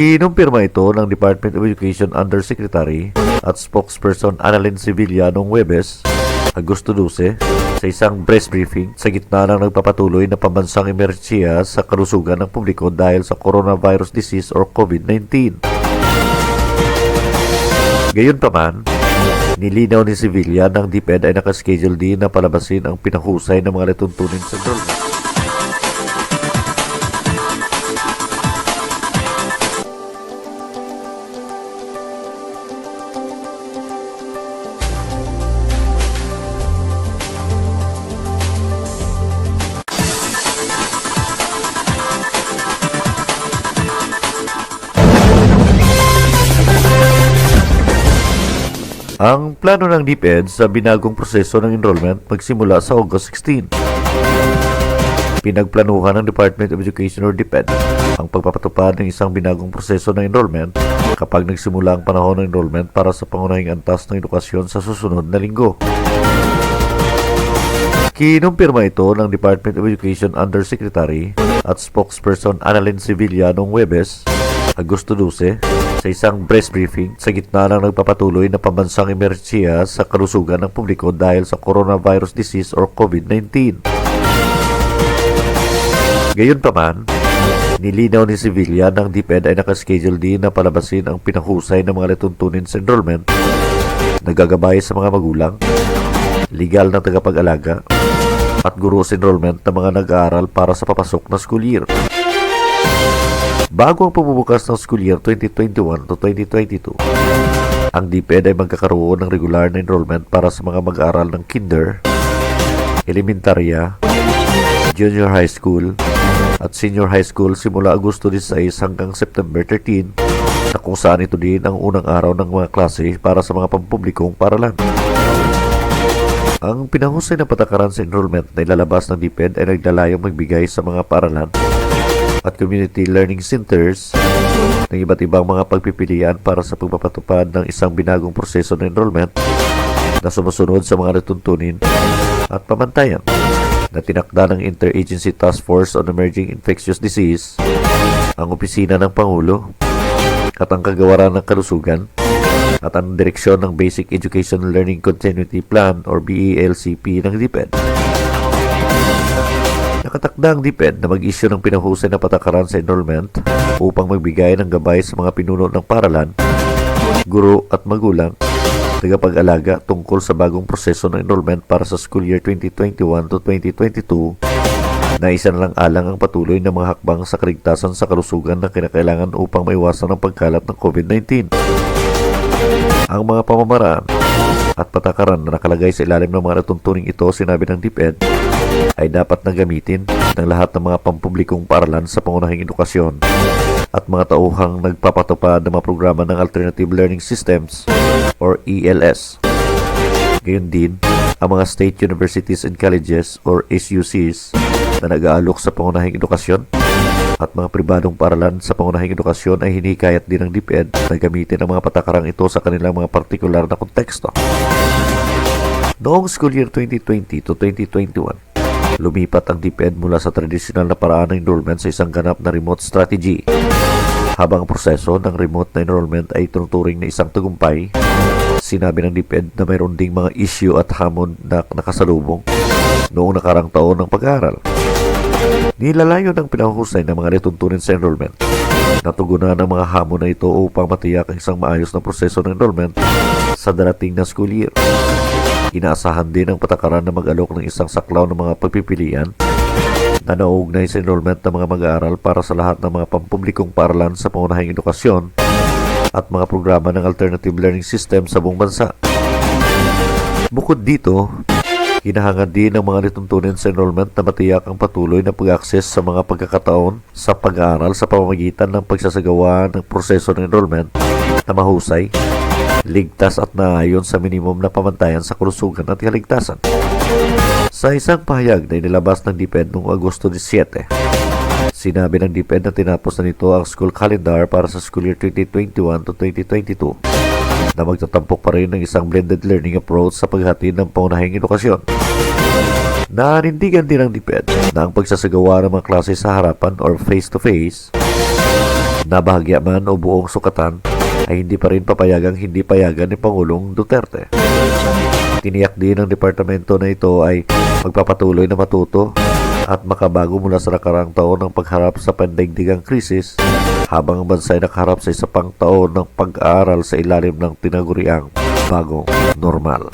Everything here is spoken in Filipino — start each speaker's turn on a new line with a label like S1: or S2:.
S1: Inumpirma ito ng Department of Education Undersecretary at spokesperson Annalyn Sevilla noong Huwebes, Agosto 12, sa isang press briefing sa gitna ng nagpapatuloy na pambansang emerhensiya sa kalusugan ng publiko dahil sa coronavirus disease or COVID-19. Gayunpaman, nilinaw ni Sevilla ng DepEd ay nakaschedule din na palabasin ang pinahusay ng mga lituntunin sa enrollment. Ang plano ng DepEd sa binagong proseso ng enrollment magsimula sa August 16. Pinagplanuhan ng Department of Education or DepEd ang pagpapatupad ng isang binagong proseso ng enrollment kapag nagsimula ang panahon ng enrollment para sa pangunahing antas ng edukasyon sa susunod na linggo. Kinumpirma ito ng Department of Education Undersecretary at spokesperson Annalyn Sevilla noong Huwebes, Agosto 12, sa isang press briefing sa gitna ng nagpapatuloy na pambansang emerhensiya sa kalusugan ng publiko dahil sa coronavirus disease or COVID-19. Gayunpaman, nilinaw ni Sevilla ng DepEd ay nakaschedule din na palabasin ang pinahusay ng mga lituntunin sa enrollment, nagagabay sa mga magulang, legal na tagapag-alaga, at guro sa enrollment ng mga nag-aaral para sa papasok na school year. Bago ang pagbubukas ng school year 2021 to 2022, ang DepEd ay magkakaroon ng regular na enrollment para sa mga mag-aaral ng kinder, elementarya, junior high school, at senior high school simula Agosto 16 hanggang September 13, na kung saan ito din ang unang araw ng mga klase para sa mga pampublikong paaralan. Ang pinahusay na patakaran sa enrollment na ilalabas ng DepEd ay naglalayong magbigay sa mga paaralan at community learning centers ng iba't ibang mga pagpipilian para sa pagpapatupad ng isang binagong proseso ng enrollment na sumusunod sa mga lituntunin at pamantayan na tinakda ng Interagency Task Force on Emerging Infectious Disease, ang Opisina ng Pangulo, at ang Kagawaran ng Kalusugan, at ang Direksyon ng Basic Education Learning Continuity Plan or BELCP ng DepEd. Nakatakda ang DepEd na mag-issue ng pinahusay na patakaran sa enrollment upang magbigay ng gabay sa mga pinuno ng paaralan, guro at magulang, tagapag-alaga tungkol sa bagong proseso ng enrollment para sa school year 2021 to 2022 na isa na lang alang ang patuloy ng mga hakbang sa kaligtasan sa kalusugan na kinakailangan upang maiwasan ang pagkalat ng COVID-19. Ang mga pamamaraan at patakaran na nakalagay sa ilalim ng mga natuntuning ito, sinabi ng DepEd, ay dapat na gamitin ng lahat ng mga pampublikong paaralan sa pangunahing edukasyon at mga tauhang nagpapatupad ng mga programa ng Alternative Learning Systems or ELS. Gayon din, ang mga state universities and colleges or SUCs na nag-aalok sa pangunahing edukasyon at mga pribadong paaralan sa pangunahing edukasyon ay hinikayat din ng DepEd na gamitin ang mga patakarang ito sa kanilang mga partikular na konteksto. Noong school year 2020 to 2021, lumipat ang DepEd mula sa tradisyonal na paraan ng enrollment sa isang ganap na remote strategy. Habang ang proseso ng remote na enrollment ay tunuturing na isang tagumpay, sinabi ng DepEd na mayroon ding mga issue at hamon na nakasalubong noong nakarang taon ng pag-aaral. Nilalayo ng pinahusay ng mga lituntunin sa enrollment. Natugunan ng mga hamon na ito upang matiyak ang isang maayos na proseso ng enrollment sa darating na school year. Inaasahan din ang patakaran na mag-alok ng isang saklaw ng mga pagpipilian na nauugnay sa enrollment ng mga mag-aaral para sa lahat ng mga pampublikong paaralan sa pangunahing edukasyon at mga programa ng alternative learning system sa buong bansa. Bukod dito, hinahangad din ng mga lituntunin sa enrollment na matiyak ang patuloy na pag-access sa mga pagkakataon sa pag-aaral sa pamamagitan ng pagsasagawa ng proseso ng enrollment na mahusay, ligtas at naayon sa minimum na pamantayan sa kalusugan at kaligtasan. Sa isang pahayag na inilabas ng DepEd noong Agosto 17, sinabi ng DepEd na tinapos na nito ang school calendar para sa school year 2021 to 2022 na magtatampok pa rin ng isang blended learning approach sa paghatid ng pangunahing edukasyon. Nanindigan din ng DepEd na ang pagsasagawa ng mga klase sa harapan or face-to-face nabahagya man o buong sukatan, ay hindi pa rin papayagang hindi payagan ni Pangulong Duterte. Tiniyak din ng departamento na ito ay magpapatuloy na matuto at makabago mula sa nakaraang taon ng pagharap sa pandaigdigang krisis habang ang bansa ay nakaharap sa isa pang taon ng pag-aaral sa ilalim ng tinaguriang bagong normal.